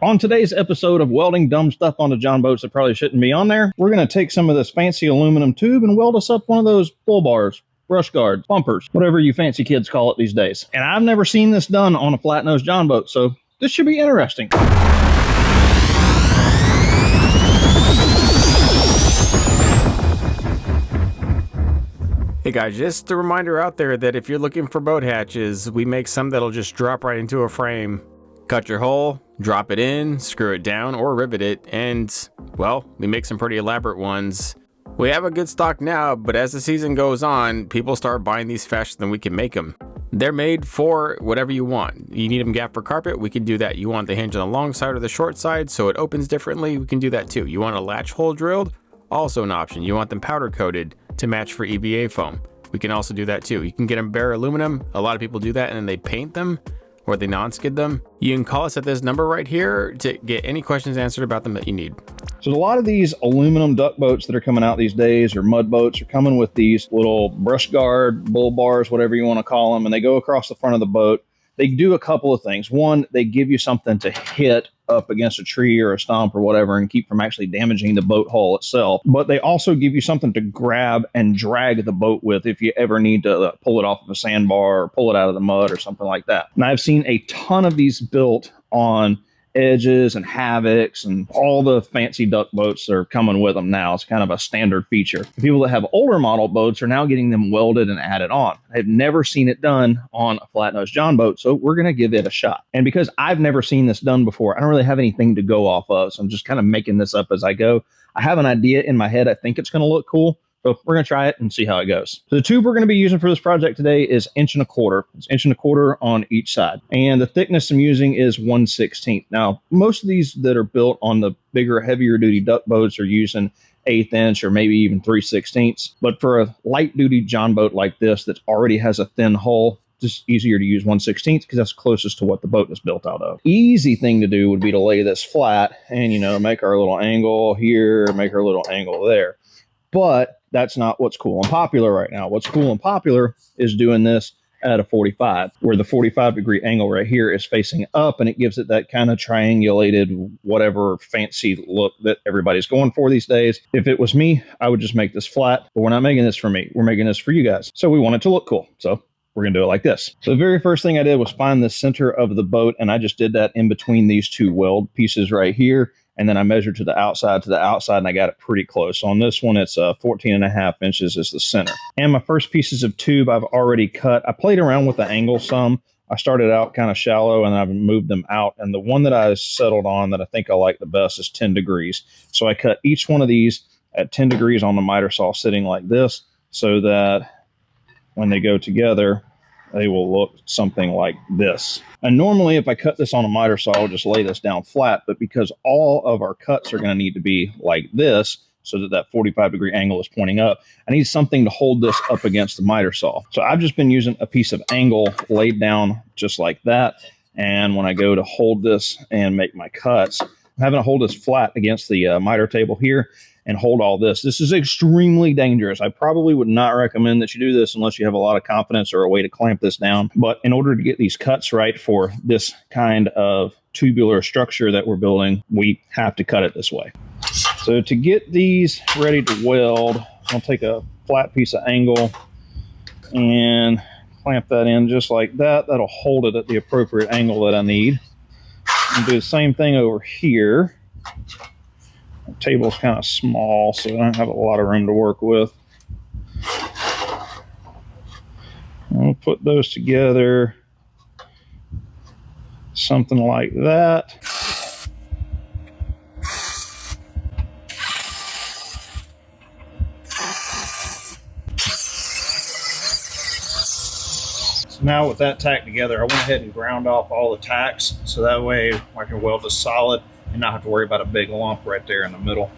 On today's episode of welding dumb stuff onto John boats that probably shouldn't be on there, we're going to take some of this fancy aluminum tube and weld us up one of those bull bars, brush guards, bumpers, whatever you fancy kids call it these days. And I've never seen this done on a flat-nosed John boat, so this should be interesting. Hey guys, just a reminder out there that if you're looking for boat hatches, we make some that'll just drop right into a frame. Cut your hole, drop it in, screw it down, or rivet it, and, well, we make some pretty elaborate ones. We have a good stock now, but as the season goes on, people start buying these faster than we can make them. They're made for whatever you want. You need them gapped for carpet, we can do that. You want the hinge on the long side or the short side so it opens differently, we can do that too. You want a latch hole drilled? Also an option. You want them powder coated to match for EVA foam. We can also do that too. You can get them bare aluminum. A lot of people do that and then they paint them or they non-skid them. You can call us at this number right here to get any questions answered about them that you need. So a lot of these aluminum duck boats that are coming out these days, or mud boats, are coming with these little brush guard, bull bars, whatever you want to call them, and they go across the front of the boat. They do a couple of things. One, they give you something to hit up against a tree or a stump or whatever and keep from actually damaging the boat hull itself. But they also give you something to grab and drag the boat with if you ever need to pull it off of a sandbar or pull it out of the mud or something like that. And I've seen a ton of these built on Edges and Havocs and all the fancy duck boats that are coming with them now. It's kind of a standard feature. The people that have older model boats are now getting them welded and added on. I've never seen it done on a flat-nosed John boat, so we're going to give it a shot. And because I've never seen this done before, I don't really have anything to go off of, so I'm just kind of making this up as I go. I have an idea in my head. I think it's going to look cool. So we're going to try it and see how it goes. So the tube we're going to be using for this project today is 1 1/4 inches. It's 1 1/4 inches on each side. And the thickness I'm using is 1/16. Now, most of these that are built on the bigger, heavier duty duck boats are using 1/8 inch or maybe even 3/16. But for a light duty John boat like this that already has a thin hull, just easier to use 1/16 because that's closest to what the boat is built out of. Easy thing to do would be to lay this flat and, make our little angle here, make our little angle there. But that's not what's cool and popular right now. What's cool and popular is doing this at a 45, where the 45-degree angle right here is facing up, and it gives it that kind of triangulated, whatever fancy look that everybody's going for these days. If it was me, I would just make this flat, but we're not making this for me. We're making this for you guys. So we want it to look cool. So we're going to do it like this. So the very first thing I did was find the center of the boat, and I just did that in between these two weld pieces right here. And then I measured to the outside, and I got it pretty close. So on this one, it's 14.5 inches is the center. And my first pieces of tube I've already cut. I played around with the angle some. I started out kind of shallow, and I've moved them out. And the one that I settled on that I think I like the best is 10 degrees. So I cut each one of these at 10 degrees on the miter saw sitting like this, so that when they go together, they will look something like this. And normally if I cut this on a miter saw, I'll just lay this down flat, but because all of our cuts are going to need to be like this, so that 45-degree angle is pointing up, I need something to hold this up against the miter saw. So I've just been using a piece of angle laid down just like that. And when I go to hold this and make my cuts, I'm having to hold this flat against the miter table here and hold all this. This is extremely dangerous. I probably would not recommend that you do this unless you have a lot of confidence or a way to clamp this down. But in order to get these cuts right for this kind of tubular structure that we're building, we have to cut it this way. So to get these ready to weld, I'll take a flat piece of angle and clamp that in just like that. That'll hold it at the appropriate angle that I need. And do the same thing over here. The table's kind of small, so I don't have a lot of room to work with. I'll put those together, something like that. So now with that tack together, I went ahead and ground off all the tacks, so that way I can weld this solid and not have to worry about a big lump right there in the middle.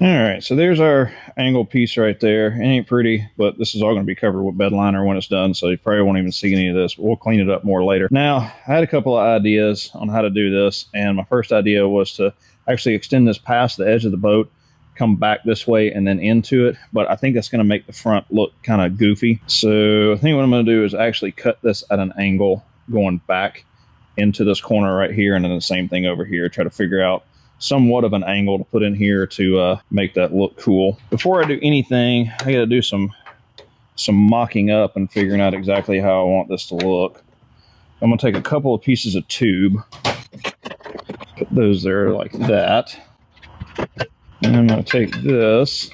All right, so there's our angle piece right there. It ain't pretty, but this is all going to be covered with bed liner when it's done, so you probably won't even see any of this, but we'll clean it up more later. Now, I had a couple of ideas on how to do this, and my first idea was to actually extend this past the edge of the boat, come back this way and then into it, but I think that's going to make the front look kind of goofy. So I think what I'm going to do is actually cut this at an angle going back into this corner right here, and then the same thing over here. Try to figure out somewhat of an angle to put in here to make that look cool. Before I do anything, I got to do some mocking up and figuring out exactly how I want this to look. I'm going to take a couple of pieces of tube, put those there like that. And I'm going to take this,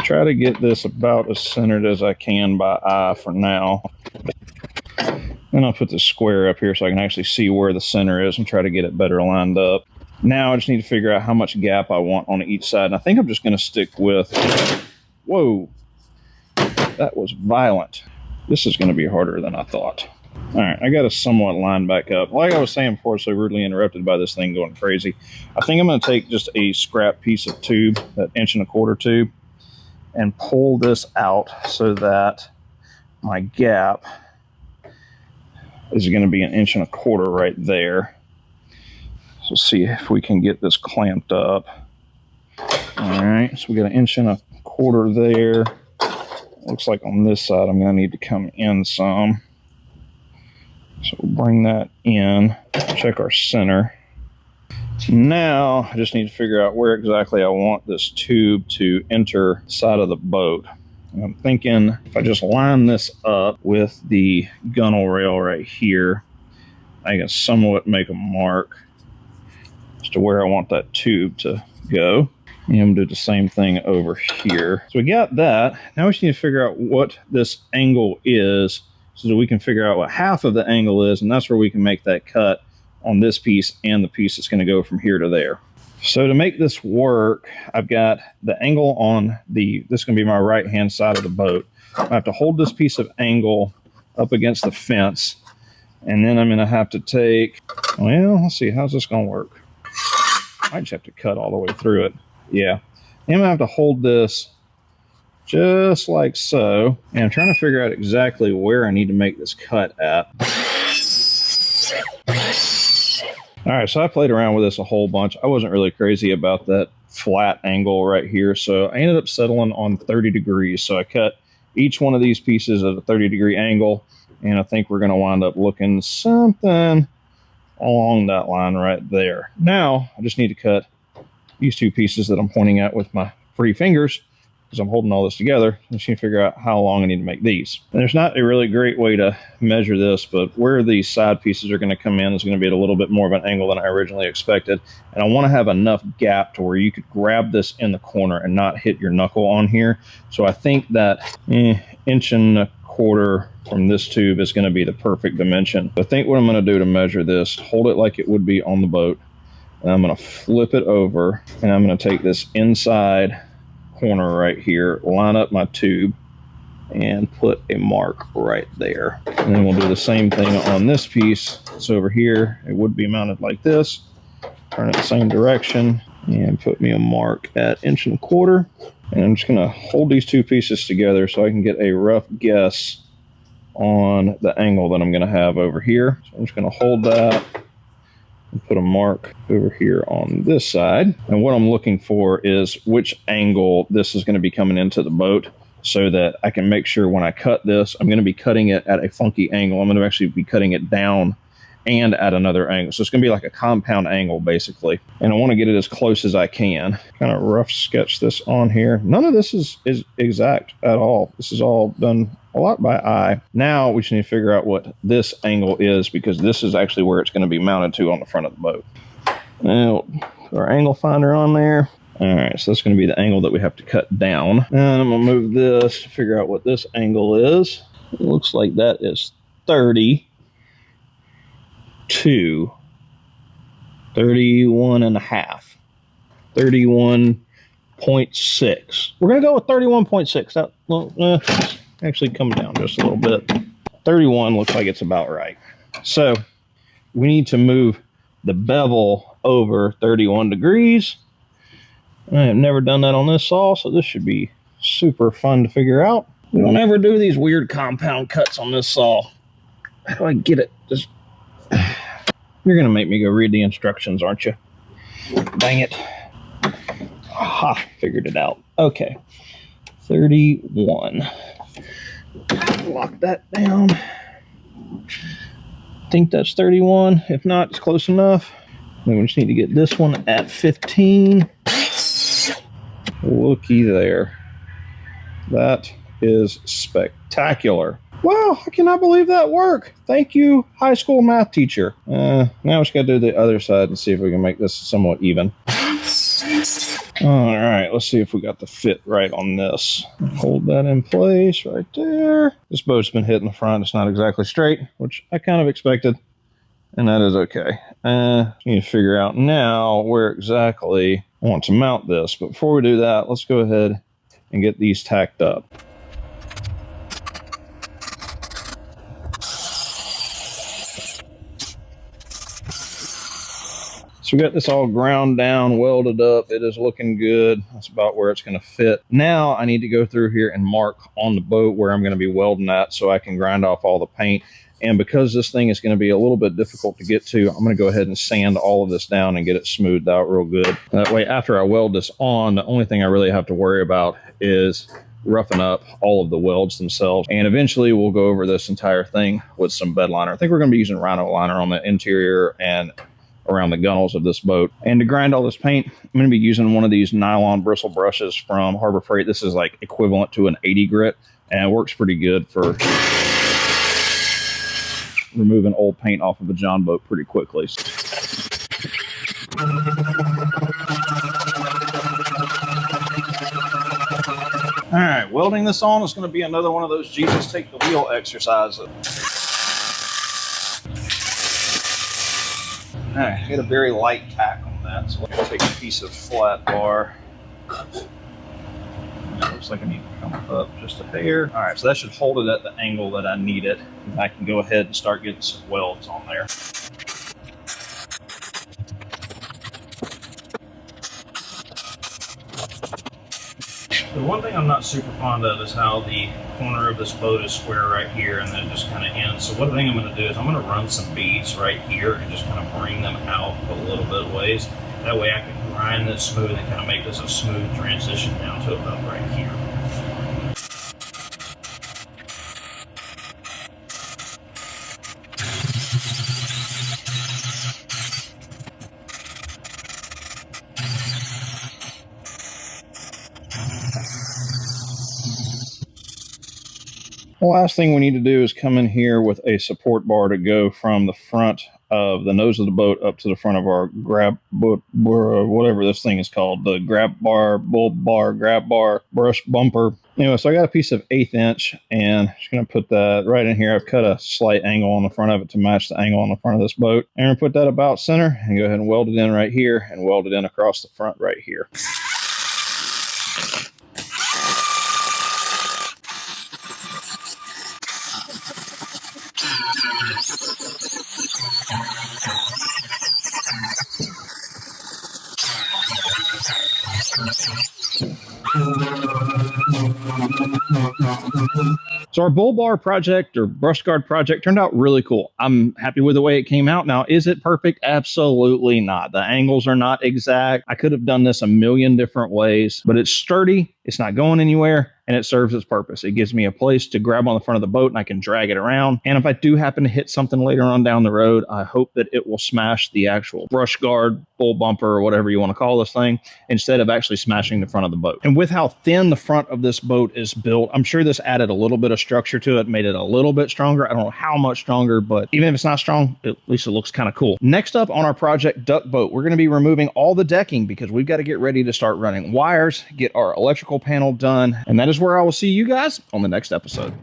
try to get this about as centered as I can by eye for now. Then I'll put the square up here so I can actually see where the center is and try to get it better lined up. Now I just need to figure out how much gap I want on each side. And I think I'm just going to stick with, whoa, that was violent. This is going to be harder than I thought. All right, I got to somewhat line back up. Like I was saying before, so rudely interrupted by this thing going crazy. I think I'm going to take just a scrap piece of tube, that 1 1/4 tube, and pull this out so that my gap is going to be 1 1/4 right there. So let's see if we can get this clamped up. All right, so we got 1 1/4 there. Looks like on this side I'm going to need to come in some. So we'll bring that in, check our center. Now I just need to figure out where exactly I want this tube to enter the side of the boat. And I'm thinking if I just line this up with the gunnel rail right here, I can somewhat make a mark as to where I want that tube to go. And I'm going to do the same thing over here. So we got that. Now we just need to figure out what this angle is so that we can figure out what half of the angle is, and that's where we can make that cut on this piece and the piece that's going to go from here to there. So to make this work, I've got the angle on this is going to be my right-hand side of the boat. I have to hold this piece of angle up against the fence, and then I'm going to have to take, well, let's see, how's this going to work? I just have to cut all the way through it. Yeah. I'm going to have to hold this just like so. And I'm trying to figure out exactly where I need to make this cut at. All right, so I played around with this a whole bunch. I wasn't really crazy about that flat angle right here. So I ended up settling on 30 degrees. So I cut each one of these pieces at a 30-degree angle. And I think we're going to wind up looking something along that line right there. Now I just need to cut these two pieces that I'm pointing at with my free fingers, because I'm holding all this together. I just need to figure out how long I need to make these. And there's not a really great way to measure this, but where these side pieces are going to come in is going to be at a little bit more of an angle than I originally expected. And I want to have enough gap to where you could grab this in the corner and not hit your knuckle on here. So I think that 1 1/4 from this tube is going to be the perfect dimension. I think what I'm going to do to measure this, hold it like it would be on the boat, and I'm going to flip it over, and I'm going to take this inside corner right here, line up my tube, and put a mark right there. And then we'll do the same thing on this piece. It's over here. It would be mounted like this. Turn it the same direction and put me a mark at 1 1/4. And I'm just going to hold these two pieces together so I can get a rough guess on the angle that I'm going to have over here. So I'm just going to hold that and put a mark over here on this side. And what I'm looking for is which angle this is going to be coming into the boat, so that I can make sure when I cut this, I'm going to be cutting it at a funky angle. I'm going to actually be cutting it down and at another angle. So it's going to be like a compound angle, basically. And I want to get it as close as I can. Kind of rough sketch this on here. None of this is exact at all. This is all done a lot by eye. Now we just need to figure out what this angle is, because this is actually where it's going to be mounted to on the front of the boat. Now, put our angle finder on there. All right, so that's going to be the angle that we have to cut down. And I'm going to move this to figure out what this angle is. It looks like that is 30 to 31.5. 31.6. We're going to go with 31.6. That actually come down just a little bit. 31 looks like it's about right. So we need to move the bevel over 31 degrees. I have never done that on this saw, so this should be super fun to figure out. We don't ever do these weird compound cuts on this saw. How do I get it? Just, you're going to make me go read the instructions, aren't you? Dang it. Aha, figured it out. Okay, 31. Lock that down. Think that's 31. If not, it's close enough. Then we just need to get this one at 15. Looky there. That is spectacular. Wow, I cannot believe that worked. Thank you, high school math teacher. Now we just got to do the other side and see if we can make this somewhat even. All right, let's see if we got the fit right on this. Hold that in place right there. This boat's been hitting the front. It's not exactly straight, which I kind of expected, and that is okay. Need to figure out now where exactly I want to mount this. But before we do that, let's go ahead and get these tacked up. So we got this all ground down, welded up. It is looking good. That's about where it's going to fit. Now I need to go through here and mark on the boat where I'm going to be welding at so I can grind off all the paint. And because this thing is going to be a little bit difficult to get to, I'm going to go ahead and sand all of this down and get it smoothed out real good. That way, after I weld this on, the only thing I really have to worry about is roughing up all of the welds themselves. And eventually we'll go over this entire thing with some bed liner. I think we're going to be using rhino liner on the interior and around the gunnels of this boat. And to grind all this paint, I'm going to be using one of these nylon bristle brushes from Harbor Freight. This is like equivalent to an 80 grit, and it works pretty good for removing old paint off of a John boat pretty quickly. All right, welding this on is going to be another one of those Jesus take the wheel exercises. All right, I got a very light tack on that, so I'm going to take a piece of flat bar. It looks like I need to come up just a hair. All right, so that should hold it at the angle that I need it. And I can go ahead and start getting some welds on there. The one thing I'm not super fond of is how the corner of this boat is square right here and then it just kind of ends. So one thing I'm going to do is I'm going to run some beads right here and just kind of bring them out a little bit of ways. That way I can grind this smooth and kind of make this a smooth transition down to about right here. The last thing we need to do is come in here with a support bar to go from the front of the nose of the boat up to the front of our grab boat, whatever this thing is called, the grab bar, bull bar, grab bar, brush bumper. Anyway, so I got a piece of 1/8 inch and just going to put that right in here. I've cut a slight angle on the front of it to match the angle on the front of this boat. And I'm going to put that about center and go ahead and weld it in right here and weld it in across the front right here. So our bull bar project or brush guard project turned out really cool. I'm happy with the way it came out. Now, is it perfect? Absolutely not. The angles are not exact. I could have done this a million different ways, but it's sturdy. It's not going anywhere, and it serves its purpose. It gives me a place to grab on the front of the boat and I can drag it around. And if I do happen to hit something later on down the road, I hope that it will smash the actual brush guard, bull bumper, or whatever you want to call this thing, instead of actually smashing the front of the boat. And with how thin the front of this boat is built, I'm sure this added a little bit of structure to it, made it a little bit stronger. I don't know how much stronger, but even if it's not strong, at least it looks kind of cool. Next up on our project duck boat, we're going to be removing all the decking because we've got to get ready to start running wires, get our electrical panel done, and that is where I will see you guys on the next episode.